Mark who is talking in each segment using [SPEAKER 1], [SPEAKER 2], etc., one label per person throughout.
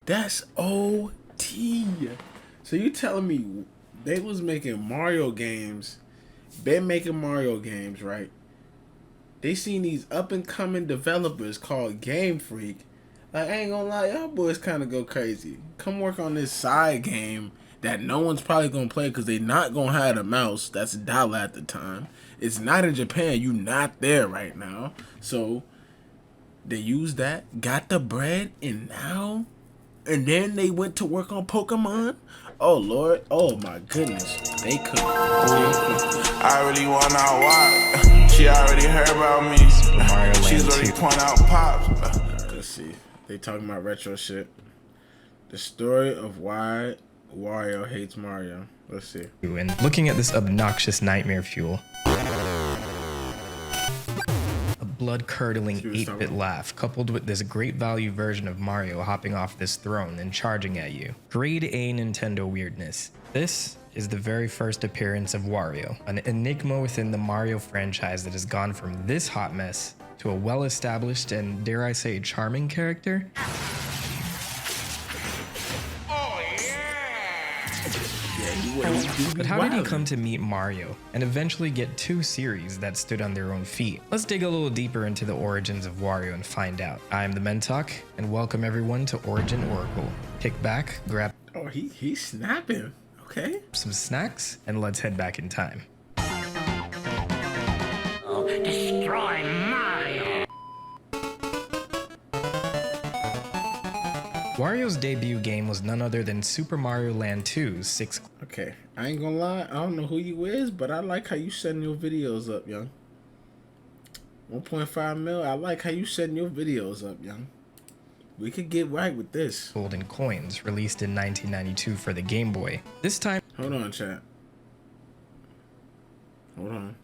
[SPEAKER 1] That's OT. So you telling me they was making Mario games, been making Mario games, right? They seen these up and coming developers called Game Freak. Like, I ain't gonna lie, y'all boys kind of go crazy. Come work on this side game that no one's probably gonna play because they not gonna have a mouse. That's $1 at the time. It's not in Japan. You not there right now. So they used that, got the bread, and then they went to work on Pokemon. Oh Lord, oh my goodness, they could.
[SPEAKER 2] I really wanna watch. She already heard about me. She's already point out pops.
[SPEAKER 1] Let's see. They talking about retro shit. The story of why Wario hates Mario. Let's see.
[SPEAKER 3] And looking at this obnoxious nightmare fuel. A blood-curdling 8-bit laugh coupled with this great value version of Mario hopping off this throne and charging at you. Grade A Nintendo weirdness. This is the very first appearance of Wario, an enigma within the Mario franchise that has gone from this hot mess to a well-established and, dare I say, charming character. But how did he come to meet Mario and eventually get 2 series that stood on their own feet? Let's dig a little deeper into the origins of Wario and find out. I am the Mentalk, and welcome everyone to Origin Oracle. Kick back, grab
[SPEAKER 1] he's snapping. Okay.
[SPEAKER 3] Some snacks, and let's head back in time.
[SPEAKER 4] Destroy Mario!
[SPEAKER 3] Wario's debut game was none other than Super Mario Land 2's 6.
[SPEAKER 1] Okay, I ain't gonna lie, I don't know who you is, but I like how you setting your videos up, young. 1.5 mil, I like how you setting your videos up, young. We could get right with this.
[SPEAKER 3] Golden coins, released in 1992 for the Game Boy. This time...
[SPEAKER 1] Hold on, chat. Hold on.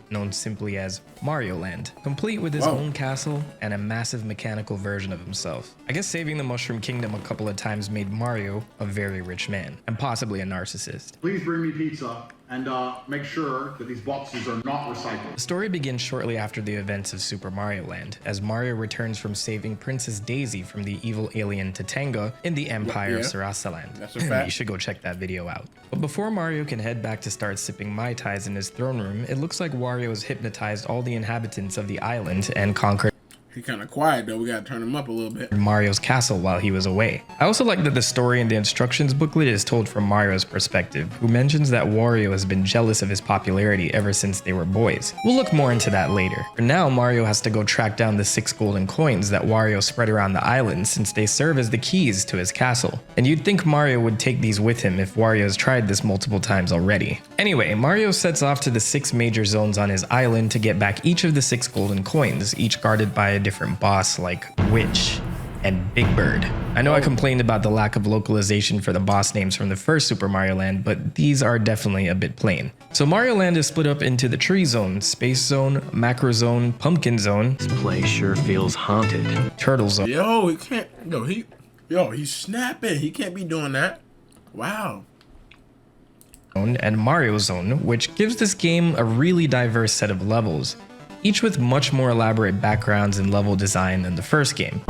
[SPEAKER 3] Known simply as Mario Land, complete with his own castle and a massive mechanical version of himself. I guess saving the Mushroom Kingdom a couple of times made Mario a very rich man, and possibly a narcissist.
[SPEAKER 5] Please bring me pizza, and make sure that these boxes are not recycled.
[SPEAKER 3] The story begins shortly after the events of Super Mario Land, as Mario returns from saving Princess Daisy from the evil alien Tatanga in the Empire of Sarasaland.
[SPEAKER 1] That's a fact.
[SPEAKER 3] You should go check that video out. But before Mario can head back to start sipping Mai Tais in his throne room, it looks like Wario has hypnotized all the inhabitants of the island and conquered
[SPEAKER 1] He kind of quiet though. We gotta turn him up a little bit.
[SPEAKER 3] Mario's castle while he was away. I also like that the story in the instructions booklet is told from Mario's perspective, who mentions that Wario has been jealous of his popularity ever since they were boys. We'll look more into that later. For now, Mario has to go track down the 6 golden coins that Wario spread around the island since they serve as the keys to his castle. And you'd think Mario would take these with him if Wario's tried this multiple times already. Anyway, Mario sets off to the 6 major zones on his island to get back each of the 6 golden coins, each guarded by a different boss like Witch and Big Bird. I know I complained about the lack of localization for the boss names from the first Super Mario Land, but these are definitely a bit plain. So Mario Land is split up into the Tree Zone, Space Zone, Macro Zone, Pumpkin Zone.
[SPEAKER 6] This place sure feels haunted.
[SPEAKER 3] Turtle Zone.
[SPEAKER 1] Yo, he can't. He's snapping. He can't be doing that. Wow.
[SPEAKER 3] And Mario Zone, which gives this game a really diverse set of levels, each with much more elaborate backgrounds and level design than the first game.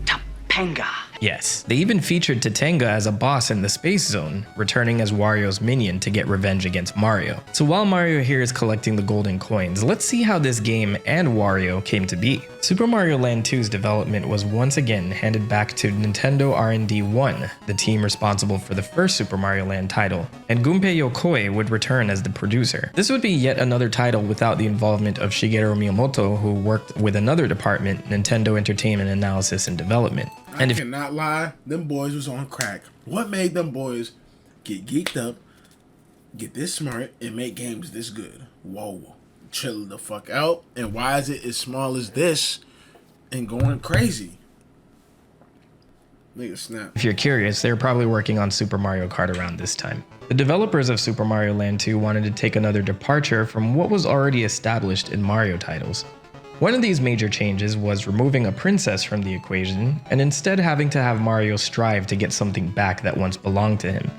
[SPEAKER 6] Topanga.
[SPEAKER 3] Yes, they even featured Tatanga as a boss in the Space Zone, returning as Wario's minion to get revenge against Mario. So while Mario here is collecting the golden coins, let's see how this game and Wario came to be. Super Mario Land 2's development was once again handed back to Nintendo R&D 1, the team responsible for the first Super Mario Land title, and Gunpei Yokoi would return as the producer. This would be yet another title without the involvement of Shigeru Miyamoto, who worked with another department, Nintendo Entertainment Analysis and Development.
[SPEAKER 1] I cannot lie, them boys was on crack. What made them boys get geeked up, get this smart, and make games this good? Whoa. Chill the fuck out. And why is it as small as this and going crazy? Nigga snap.
[SPEAKER 3] If you're curious, they were probably working on Super Mario Kart around this time. The developers of Super Mario Land 2 wanted to take another departure from what was already established in Mario titles. One of these major changes was removing a princess from the equation and instead having to have Mario strive to get something back that once belonged to him.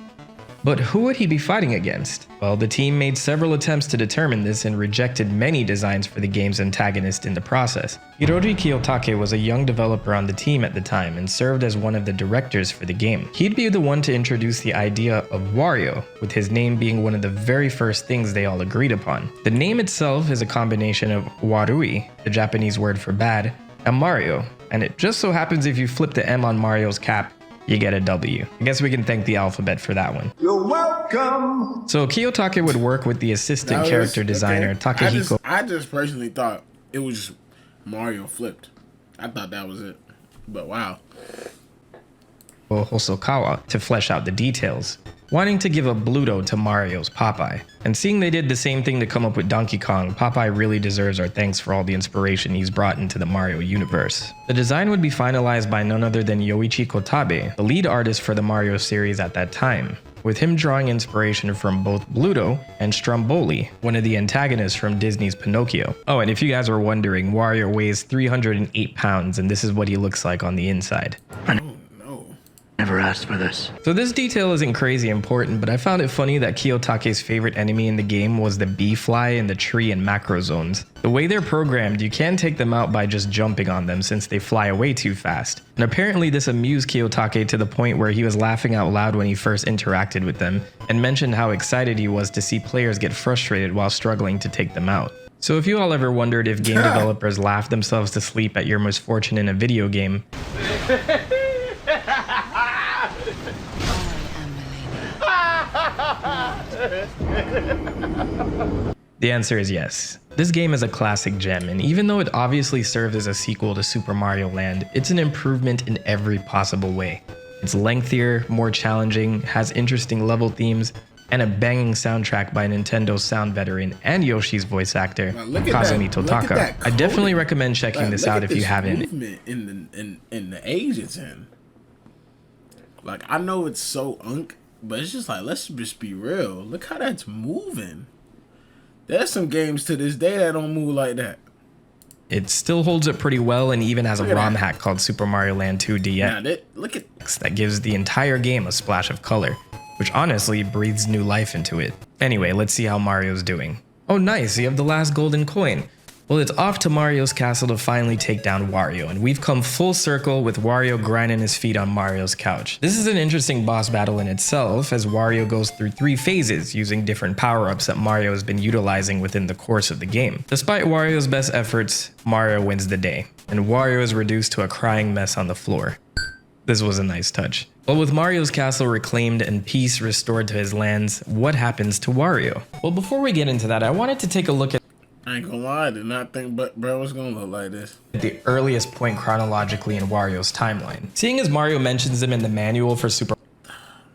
[SPEAKER 3] But who would he be fighting against? Well, the team made several attempts to determine this and rejected many designs for the game's antagonist in the process. Hiroji Kiyotake was a young developer on the team at the time and served as one of the directors for the game. He'd be the one to introduce the idea of Wario, with his name being one of the very first things they all agreed upon. The name itself is a combination of warui, the Japanese word for bad, and Mario, and it just so happens if you flip the M on Mario's cap, you get a W. I guess we can thank the alphabet for that one.
[SPEAKER 5] You're welcome.
[SPEAKER 3] So Kiyotake would work with the assistant character designer Takehiko.
[SPEAKER 1] I just personally thought it was just Mario flipped. I thought that was it. But wow.
[SPEAKER 3] Hosokawa to flesh out the details, wanting to give a Bluto to Mario's Popeye. And seeing they did the same thing to come up with Donkey Kong, Popeye really deserves our thanks for all the inspiration he's brought into the Mario universe. The design would be finalized by none other than Yoichi Kotabe, the lead artist for the Mario series at that time, with him drawing inspiration from both Bluto and Stromboli, one of the antagonists from Disney's Pinocchio. Oh, and if you guys were wondering, Wario weighs 308 pounds, and this is what he looks like on the inside.
[SPEAKER 6] Never asked for this.
[SPEAKER 3] So this detail isn't crazy important, but I found it funny that Kiyotake's favorite enemy in the game was the bee fly in the tree and macro zones. The way they're programmed, you can take them out by just jumping on them since they fly away too fast. And apparently this amused Kiyotake to the point where he was laughing out loud when he first interacted with them, and mentioned how excited he was to see players get frustrated while struggling to take them out. So if you all ever wondered if game developers laugh themselves to sleep at your misfortune in a video game, the answer is yes. This game is a classic gem, and even though it obviously serves as a sequel to Super Mario Land, it's an improvement in every possible way. It's lengthier, more challenging, has interesting level themes, and a banging soundtrack by Nintendo's sound veteran and Yoshi's voice actor, Kazumi Totaka. I definitely recommend checking this out if you haven't.
[SPEAKER 1] Movement in the age it's in. Like, I know it's so but it's just like, let's just be real. Look how that's moving. There's some games to this day that don't move like that.
[SPEAKER 3] It still holds up pretty well and even has a ROM hack called Super Mario Land 2 DX that gives the entire game a splash of color, which honestly breathes new life into it. Anyway, let's see how Mario's doing. Oh nice, you have the last golden coin. Well, it's off to Mario's castle to finally take down Wario, and we've come full circle with Wario grinding his feet on Mario's couch. This is an interesting boss battle in itself, as Wario goes through 3 phases using different power-ups that Mario has been utilizing within the course of the game. Despite Wario's best efforts, Mario wins the day, and Wario is reduced to a crying mess on the floor. This was a nice touch. But with Mario's castle reclaimed and peace restored to his lands, what happens to Wario? Well, before we get into that, I wanted to take a look at
[SPEAKER 1] I ain't gonna lie, I did not think bro was gonna look like this.
[SPEAKER 3] The earliest point chronologically in Wario's timeline. Seeing as Mario mentions him in the manual for Super...
[SPEAKER 1] Oh,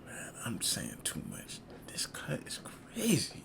[SPEAKER 1] man, I'm saying too much. This cut is crazy.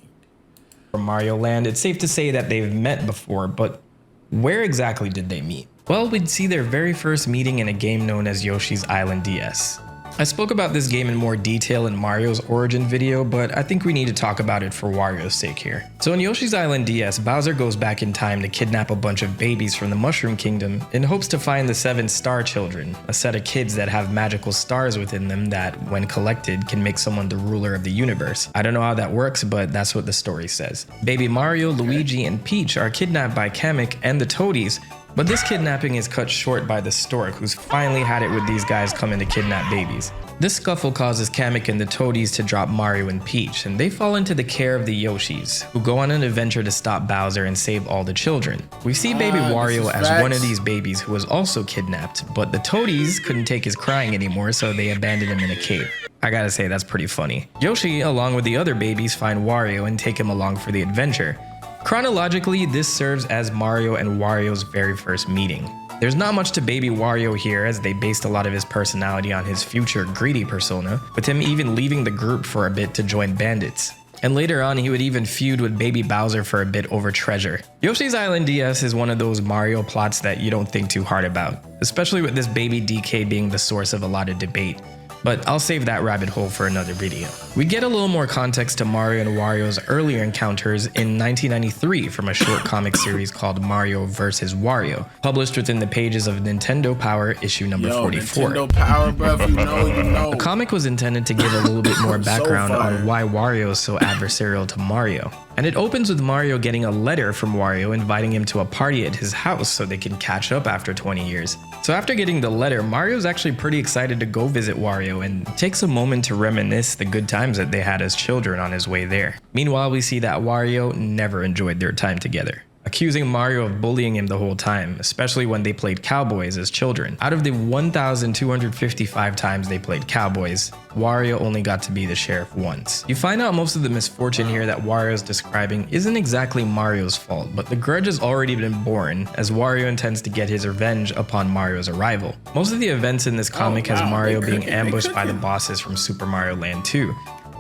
[SPEAKER 3] Mario Land, it's safe to say that they've met before, but where exactly did they meet? Well, we'd see their very first meeting in a game known as Yoshi's Island DS. I spoke about this game in more detail in Mario's origin video, but I think we need to talk about it for Wario's sake here. So in Yoshi's Island DS, Bowser goes back in time to kidnap a bunch of babies from the Mushroom Kingdom in hopes to find the 7 Star Children, a set of kids that have magical stars within them that, when collected, can make someone the ruler of the universe. I don't know how that works, but that's what the story says. Baby Mario, Luigi, and Peach are kidnapped by Kamek and the Toadies, but this kidnapping is cut short by the Stork, who's finally had it with these guys coming to kidnap babies. This scuffle causes Kamek and the Toadies to drop Mario and Peach, and they fall into the care of the Yoshis, who go on an adventure to stop Bowser and save all the children. We see baby Wario as one of these babies who was also kidnapped, but the Toadies couldn't take his crying anymore, so they abandoned him in a cave. I gotta say, that's pretty funny. Yoshi, along with the other babies, find Wario and take him along for the adventure. Chronologically, this serves as Mario and Wario's very first meeting. There's not much to baby Wario here, as they based a lot of his personality on his future greedy persona, with him even leaving the group for a bit to join bandits. And later on, he would even feud with baby Bowser for a bit over treasure. Yoshi's Island DS is one of those Mario plots that you don't think too hard about, especially with this baby DK being the source of a lot of debate. but I'll save that rabbit hole for another video. We get a little more context to Mario and Wario's earlier encounters in 1993 from a short comic series called Mario vs. Wario, published within the pages of Nintendo Power issue number 44.
[SPEAKER 1] Nintendo Power, bro, if you know.
[SPEAKER 3] The comic was intended to give a little bit more background on why Wario is so adversarial to Mario. And it opens with Mario getting a letter from Wario inviting him to a party at his house so they can catch up after 20 years. So after getting the letter, Mario's actually pretty excited to go visit Wario and takes a moment to reminisce the good times that they had as children on his way there. Meanwhile, we see that Wario never enjoyed their time together, accusing Mario of bullying him the whole time, especially when they played cowboys as children. Out of the 1,255 times they played cowboys, Wario only got to be the sheriff once. You find out most of the misfortune here that Wario is describing isn't exactly Mario's fault, but the grudge has already been born, as Wario intends to get his revenge upon Mario's arrival. Most of the events in this comic has Mario being ambushed by the bosses from Super Mario Land 2,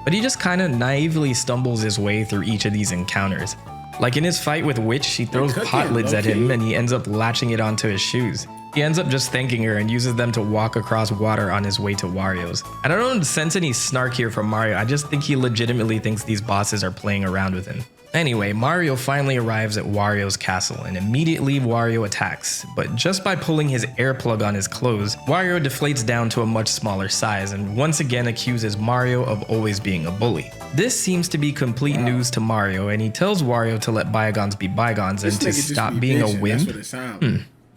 [SPEAKER 3] but he just kinda naively stumbles his way through each of these encounters. Like in his fight with Witch, she throws pot lids at him and he ends up latching it onto his shoes. He ends up just thanking her and uses them to walk across water on his way to Wario's. I don't sense any snark here from Mario, I just think he legitimately thinks these bosses are playing around with him. Anyway, Mario finally arrives at Wario's castle and immediately Wario attacks, but just by pulling his air plug on his clothes, Wario deflates down to a much smaller size and once again accuses Mario of always being a bully. This seems to be complete news to Mario and he tells Wario to let bygones be bygones and to stop being a wimp.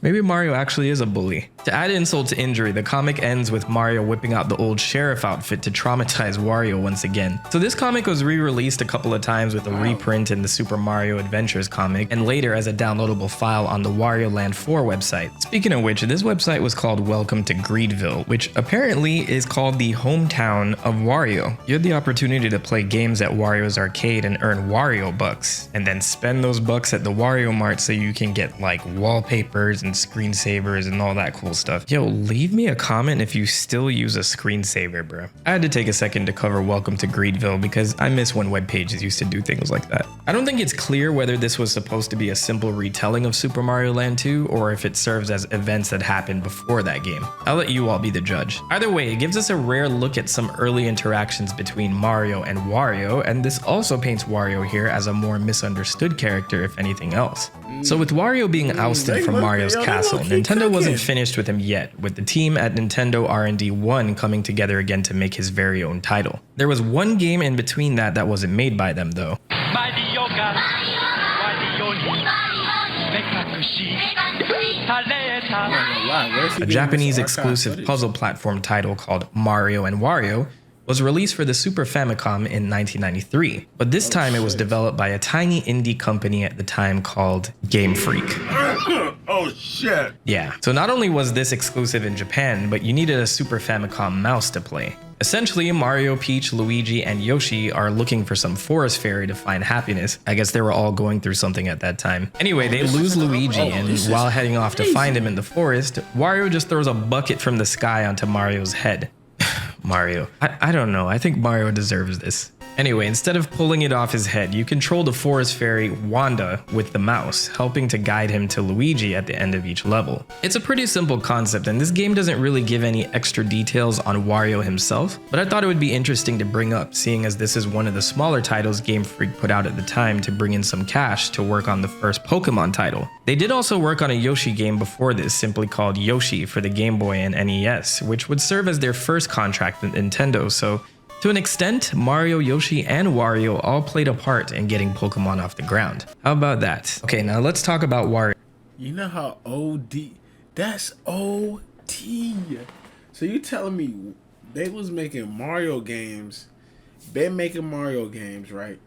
[SPEAKER 3] Maybe Mario actually is a bully. To add insult to injury, the comic ends with Mario whipping out the old sheriff outfit to traumatize Wario once again. So this comic was re-released a couple of times with a reprint in the Super Mario Adventures comic, and later as a downloadable file on the Wario Land 4 website. Speaking of which, this website was called Welcome to Greedville, which apparently is called the hometown of Wario. You had the opportunity to play games at Wario's arcade and earn Wario bucks, and then spend those bucks at the Wario Mart so you can get like wallpapers and screensavers and all that cool stuff. Yo, leave me a comment if you still use a screensaver, bro. I had to take a second to cover Welcome to Greedville because I miss when web pages used to do things like that. I don't think it's clear whether this was supposed to be a simple retelling of Super Mario Land 2 or if it serves as events that happened before that game. I'll let you all be the judge. Either way, it gives us a rare look at some early interactions between Mario and Wario, and this also paints Wario here as a more misunderstood character if anything else. So with Wario being ousted from Mario's castle, Nintendo wasn't finished with him yet, with the team at Nintendo R&D 1 coming together again to make his very own title. There was one game in between that wasn't made by them though. A Japanese exclusive puzzle platform title called Mario and Wario was released for the Super Famicom in 1993, but this time it was developed by a tiny indie company at the time called Game Freak.
[SPEAKER 1] Oh shit.
[SPEAKER 3] Yeah, so not only was this exclusive in Japan, but you needed a Super Famicom mouse to play. Essentially, Mario, Peach, Luigi, and Yoshi are looking for some forest fairy to find happiness. I guess they were all going through something at that time. Anyway, they lose Luigi, and while heading off to find him in the forest, Wario just throws a bucket from the sky onto Mario's head. Mario. I don't know, I think Mario deserves this. Anyway, instead of pulling it off his head, you control the forest fairy Wanda with the mouse, helping to guide him to Luigi at the end of each level. It's a pretty simple concept, and this game doesn't really give any extra details on Wario himself, but I thought it would be interesting to bring up, seeing as this is one of the smaller titles Game Freak put out at the time to bring in some cash to work on the first Pokemon title. They did also work on a Yoshi game before this, simply called Yoshi for the Game Boy and NES, which would serve as their first contract with Nintendo, so to an extent, Mario, Yoshi, and Wario all played a part in getting Pokemon off the ground. How about that? Okay, now let's talk about Wario.
[SPEAKER 1] You know how OD? That's OT. So you telling me they was making Mario games, been making Mario games, right?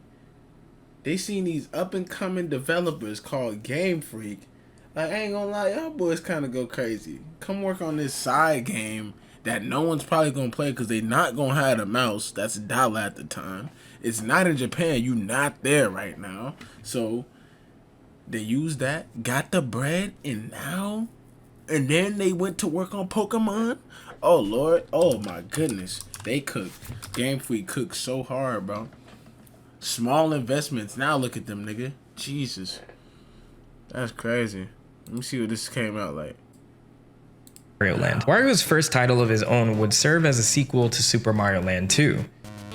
[SPEAKER 1] They seen these up and coming developers called Game Freak. Like, I ain't gonna lie, y'all boys kind of go crazy. Come work on this side game that no one's probably gonna play because they not gonna have a mouse. That's $1 at the time. It's not in Japan. You not there right now. So they used that, got the bread, and then they went to work on Pokemon. Oh Lord, oh my goodness, they cooked. Game Freak cooked so hard, bro. Small investments. Now look at them, nigga. Jesus, that's crazy. Let me see what this came out like.
[SPEAKER 3] Wario Land. Wario's first title of his own would serve as a sequel to Super Mario Land 2.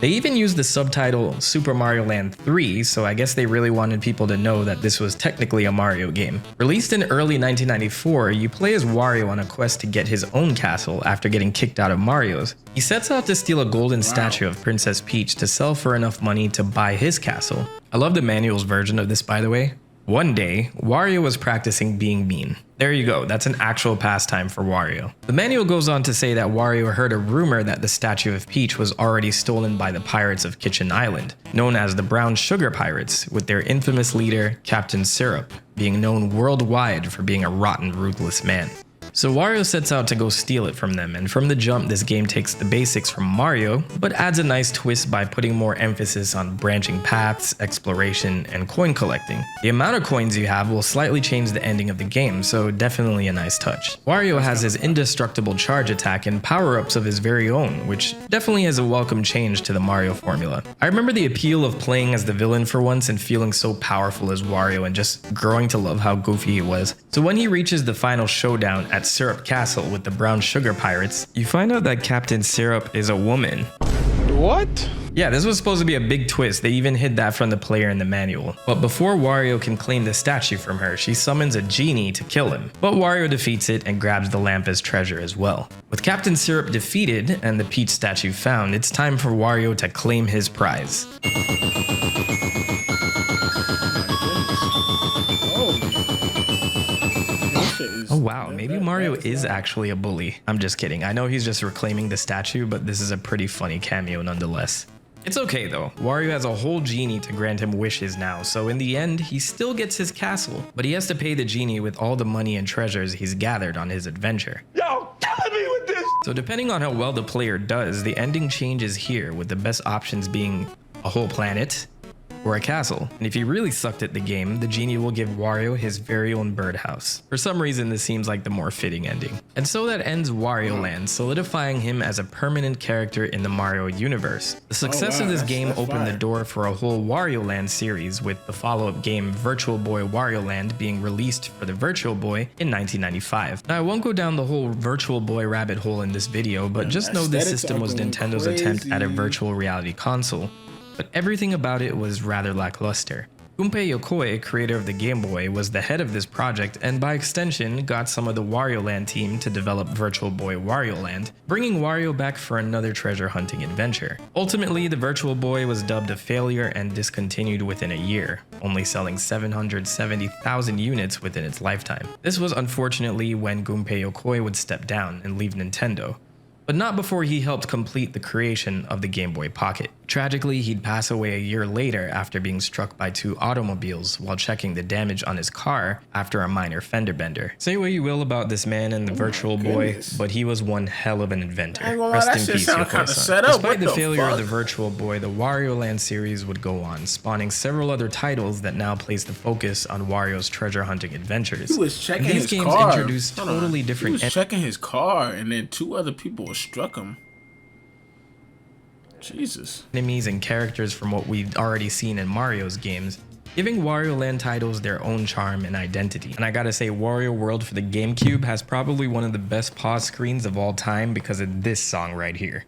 [SPEAKER 3] They even used the subtitle Super Mario Land 3, so I guess they really wanted people to know that this was technically a Mario game. Released in early 1994, you play as Wario on a quest to get his own castle after getting kicked out of Mario's. He sets out to steal a golden statue of Princess Peach to sell for enough money to buy his castle. I love the manual's version of this, by the way. One day, Wario was practicing being mean. There you go, that's an actual pastime for Wario. The manual goes on to say that Wario heard a rumor that the statue of Peach was already stolen by the pirates of Kitchen Island, known as the Brown Sugar Pirates, with their infamous leader, Captain Syrup, being known worldwide for being a rotten, ruthless man. So Wario sets out to go steal it from them, and from the jump this game takes the basics from Mario, but adds a nice twist by putting more emphasis on branching paths, exploration, and coin collecting. The amount of coins you have will slightly change the ending of the game, so definitely a nice touch. Wario has his indestructible charge attack and power-ups of his very own, which definitely is a welcome change to the Mario formula. I remember the appeal of playing as the villain for once and feeling so powerful as Wario and just growing to love how goofy he was. So when he reaches the final showdown at Syrup Castle with the Brown Sugar Pirates, you find out that Captain Syrup is a woman.
[SPEAKER 7] What?
[SPEAKER 3] Yeah, this was supposed to be a big twist. They even hid that from the player in the manual. But before Wario can claim the statue from her, she summons a genie to kill him. But Wario defeats it and grabs the lamp as treasure as well. With Captain Syrup defeated and the Peach statue found, it's time for Wario to claim his prize. Oh wow, maybe Mario is actually a bully. I'm just kidding. I know he's just reclaiming the statue, but this is a pretty funny cameo nonetheless. It's okay though. Wario has a whole genie to grant him wishes now, so in the end, he still gets his castle, but he has to pay the genie with all the money and treasures he's gathered on his adventure.
[SPEAKER 7] Yo, killing me with this!
[SPEAKER 3] So depending on how well the player does, the ending changes here, with the best options being a whole planet or a castle. And if he really sucked at the game, the genie will give Wario his very own birdhouse. For some reason, this seems like the more fitting ending. And so that ends Wario Land, solidifying him as a permanent character in the Mario universe. The success of this game opened the door for a whole Wario Land series, with the follow-up game Virtual Boy Wario Land being released for the Virtual Boy in 1995. Now I won't go down the whole Virtual Boy rabbit hole in this video, but just know this system was Nintendo's attempt at a virtual reality console, but everything about it was rather lackluster. Gunpei Yokoi, creator of the Game Boy, was the head of this project and by extension got some of the Wario Land team to develop Virtual Boy Wario Land, bringing Wario back for another treasure hunting adventure. Ultimately, the Virtual Boy was dubbed a failure and discontinued within a year, only selling 770,000 units within its lifetime. This was unfortunately when Gunpei Yokoi would step down and leave Nintendo, but not before he helped complete the creation of the Game Boy Pocket. Tragically, he'd pass away a year later after being struck by two automobiles while checking the damage on his car after a minor fender bender. Say what you will about this man and the Virtual Boy, but he was one hell of an inventor. Rest in peace, Yokoi-san. Despite the failure of the Virtual Boy, the Wario Land series would go on, spawning several other titles that now place the focus on Wario's treasure hunting adventures.
[SPEAKER 1] He was checking
[SPEAKER 3] his games
[SPEAKER 1] car.
[SPEAKER 3] Introduced totally different.
[SPEAKER 1] He was checking his car, and then two other people struck him. Jesus.
[SPEAKER 3] Enemies and characters from what we've already seen in Mario's games, giving Wario Land titles their own charm and identity. And I gotta say, Wario World for the GameCube has probably one of the best pause screens of all time because of this song right here.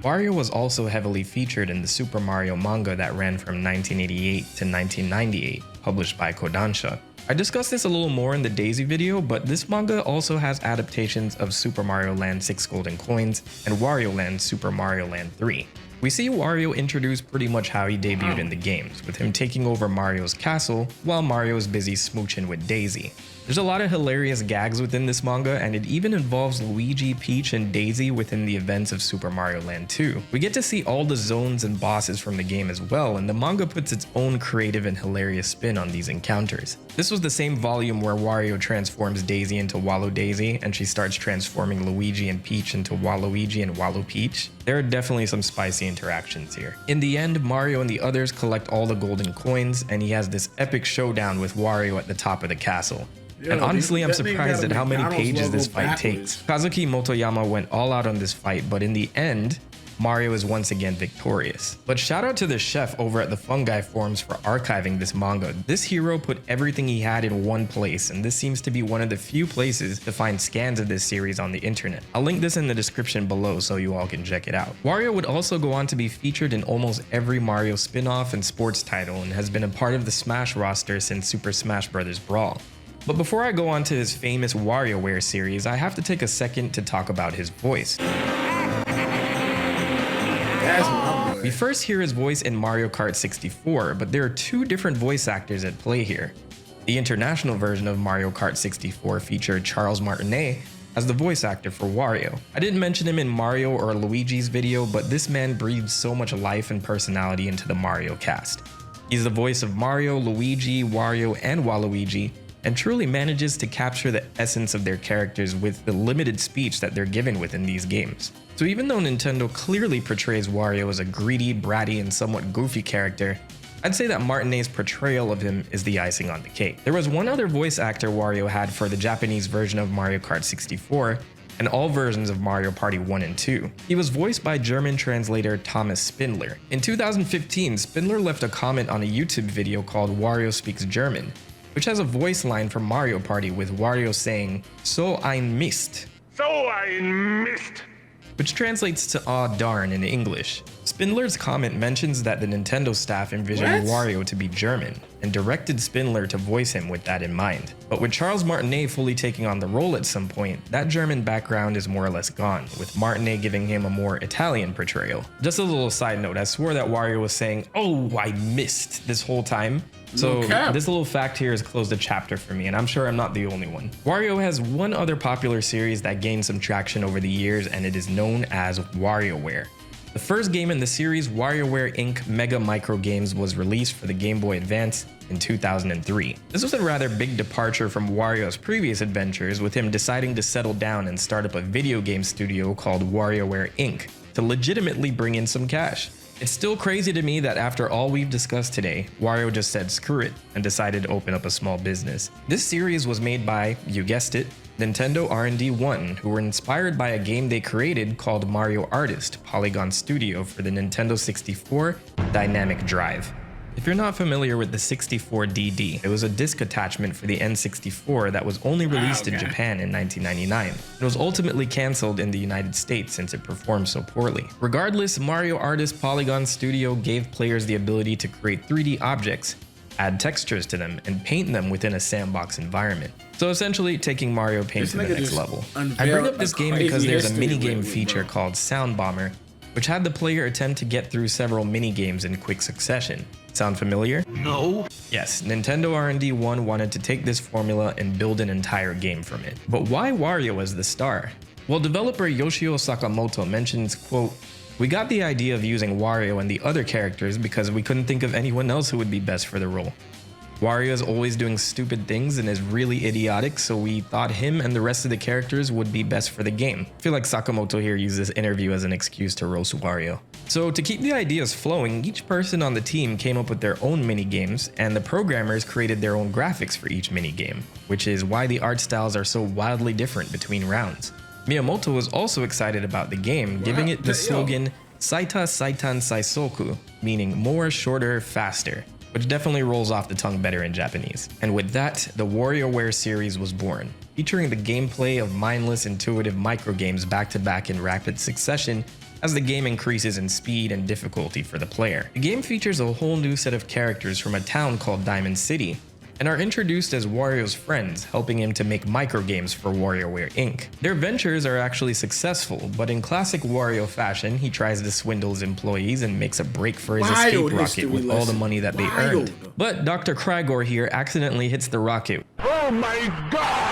[SPEAKER 3] Wario was also heavily featured in the Super Mario manga that ran from 1988 to 1998, published by Kodansha. I discussed this a little more in the Daisy video, but this manga also has adaptations of Super Mario Land 6 Golden Coins and Wario Land Super Mario Land 3. We see Wario introduce pretty much how he debuted in the games, with him taking over Mario's castle while Mario is busy smooching with Daisy. There's a lot of hilarious gags within this manga, and it even involves Luigi, Peach, and Daisy within the events of Super Mario Land 2. We get to see all the zones and bosses from the game as well, and the manga puts its own creative and hilarious spin on these encounters. This was the same volume where Wario transforms Daisy into Walu Daisy, and she starts transforming Luigi and Peach into Waluigi and Walu Peach. There are definitely some spicy interactions here. In the end, Mario and the others collect all the golden coins, and he has this epic showdown with Wario at the top of the castle. And honestly, I'm surprised at how many pages this fight takes. Kazuki Motoyama went all out on this fight, but in the end, Mario is once again victorious. But shout out to the chef over at the Fungi forums for archiving this manga. This hero put everything he had in one place, and this seems to be one of the few places to find scans of this series on the internet. I'll link this in the description below so you all can check it out. Wario would also go on to be featured in almost every Mario spin-off and sports title, and has been a part of the Smash roster since Super Smash Bros. Brawl. But before I go on to his famous WarioWare series, I have to take a second to talk about his voice. We first hear his voice in Mario Kart 64, but there are two different voice actors at play here. The international version of Mario Kart 64 featured Charles Martinet as the voice actor for Wario. I didn't mention him in Mario or Luigi's video, but this man breathes so much life and personality into the Mario cast. He's the voice of Mario, Luigi, Wario, and Waluigi, and truly manages to capture the essence of their characters with the limited speech that they're given within these games. So even though Nintendo clearly portrays Wario as a greedy, bratty, and somewhat goofy character, I'd say that Martinet's portrayal of him is the icing on the cake. There was one other voice actor Wario had for the Japanese version of Mario Kart 64, and all versions of Mario Party 1 and 2. He was voiced by German translator Thomas Spindler. In 2015, Spindler left a comment on a YouTube video called Wario Speaks German, which has a voice line from Mario Party with Wario saying, "So ein Mist," which translates to "aw darn" in English. Spindler's comment mentions that the Nintendo staff envisioned Wario to be German, and directed Spindler to voice him with that in mind. But with Charles Martinet fully taking on the role at some point, that German background is more or less gone, with Martinet giving him a more Italian portrayal. Just a little side note, I swore that Wario was saying, "Oh, I missed" this whole time. So this little fact here has closed a chapter for me, and I'm sure I'm not the only one. Wario has one other popular series that gained some traction over the years, and it is known as WarioWare. The first game in the series, WarioWare Inc. Mega Micro Games, was released for the Game Boy Advance in 2003. This was a rather big departure from Wario's previous adventures, with him deciding to settle down and start up a video game studio called WarioWare Inc. to legitimately bring in some cash. It's still crazy to me that after all we've discussed today, Wario just said screw it and decided to open up a small business. This series was made by, you guessed it, Nintendo R&D 1, who were inspired by a game they created called Mario Artist Polygon Studio for the Nintendo 64 Dynamic Drive. If you're not familiar with the 64DD, it was a disc attachment for the N64 that was only released in Japan in 1999. It was ultimately cancelled in the United States since it performed so poorly. Regardless, Mario Artist Polygon Studio gave players the ability to create 3D objects, add textures to them, and paint them within a sandbox environment. So essentially taking Mario Paint to the next level. I bring up this game because there's a minigame feature called Sound Bomber, which had the player attempt to get through several minigames in quick succession. Sound familiar?
[SPEAKER 7] No.
[SPEAKER 3] Yes, Nintendo R&D 1 wanted to take this formula and build an entire game from it. But why Wario as the star? Well, developer Yoshio Sakamoto mentions, quote, "We got the idea of using Wario and the other characters because we couldn't think of anyone else who would be best for the role. Wario is always doing stupid things and is really idiotic, so we thought him and the rest of the characters would be best for the game." I feel like Sakamoto here used this interview as an excuse to roast Wario. So to keep the ideas flowing, each person on the team came up with their own mini-games, and the programmers created their own graphics for each mini-game, which is why the art styles are so wildly different between rounds. Miyamoto was also excited about the game, giving it the slogan "Saita Saitan Saisoku," meaning more, shorter, faster, which definitely rolls off the tongue better in Japanese. And with that, the WarioWare series was born, featuring the gameplay of mindless, intuitive microgames back-to-back in rapid succession as the game increases in speed and difficulty for the player. The game features a whole new set of characters from a town called Diamond City, and are introduced as Wario's friends, helping him to make microgames for WarioWare Inc. Their ventures are actually successful, but in classic Wario fashion, he tries to swindle his employees and makes a break for his escape rocket with all the money that they earned. But Dr. Krygor here accidentally hits the rocket.
[SPEAKER 7] Oh my god!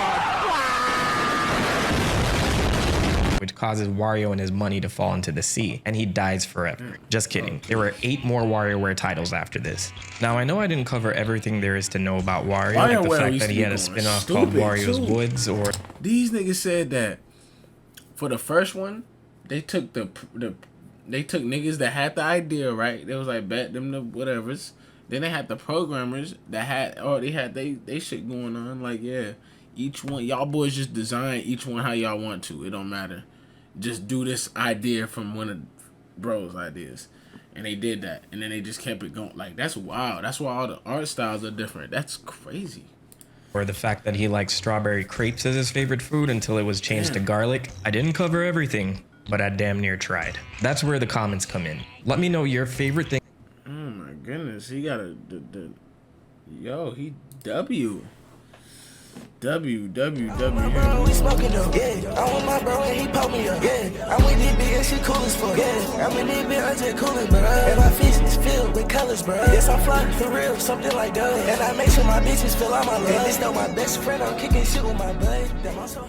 [SPEAKER 3] Which causes Wario and his money to fall into the sea, and he dies forever. Just kidding. There were 8 more WarioWare titles after this. Now, I know I didn't cover everything there is to know about Wario, like the fact that he had a spin-off called Wario's Woods, or...
[SPEAKER 1] These niggas said that for the first one, they took they took niggas that had the idea, right? They was like, bet them the whatevers. Then they had the programmers that had already had they shit going on. Like, yeah, each one, y'all boys just design each one how y'all want to. It don't matter. Just do this idea from one of bros ideas, and they did that, and then they just kept it going. Like, that's wild. That's why all the art styles are different. That's crazy.
[SPEAKER 3] Or the fact that he likes strawberry crepes as his favorite food until it was changed to garlic. I didn't cover everything, but I damn near tried. That's where the comments come in. Let me know your favorite thing.
[SPEAKER 1] Oh my goodness, he got yo, he W.
[SPEAKER 8] Bro, we smoking though, yeah. I want my bro and he poke me up, yeah. I'm with this bitch and she cool as fuck, yeah. I'm with this bitch, I just coolin', bro. And my fist is filled with colors, bro. Yes, I'm fly for real, something like that. And I make sure my bitches feel all my love. And this though my best friend, I'm kicking shit with my bud. Damn, I'm so